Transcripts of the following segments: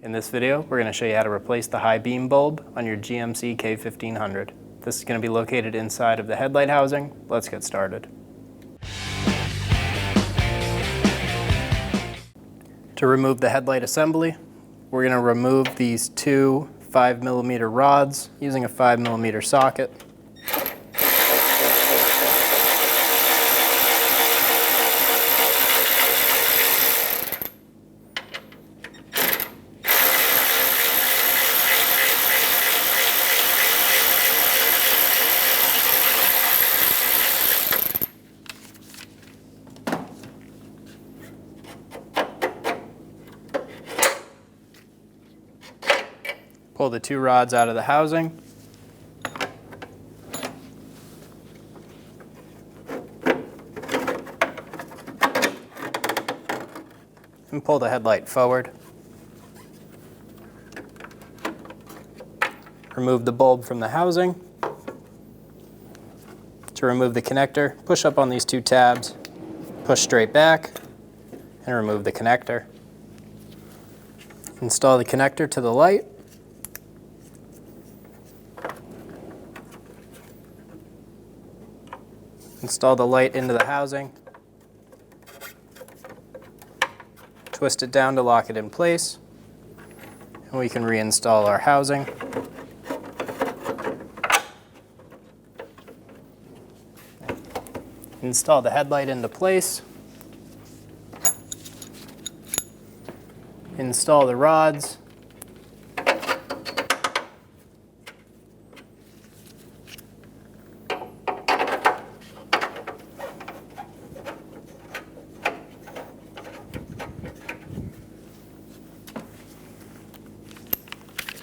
In this video, we're going to show you how to replace the high beam bulb on your GMC K1500. This is going to be located inside of the headlight housing. Let's get started. To remove the headlight assembly, we're going to remove these two 5mm rods using a 5mm socket. Pull the two rods out of the housing. And pull the headlight forward. Remove the bulb from the housing. To remove the connector, push up on these two tabs, push straight back, and remove the connector. Install the connector to the light. Install the light into the housing. Twist it down to lock it in place. And we can reinstall our housing. Install the headlight into place. Install the rods.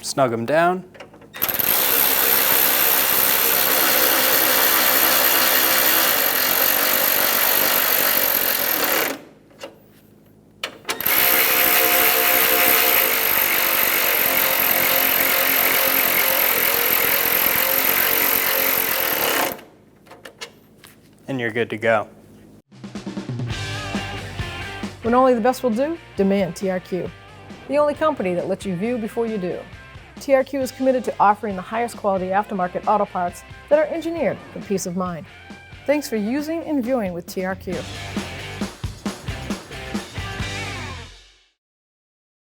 Snug them down. And you're good to go. When only the best will do, demand TRQ. The only company that lets you view before you do. TRQ is committed to offering the highest quality aftermarket auto parts that are engineered for peace of mind. Thanks for using and viewing with TRQ.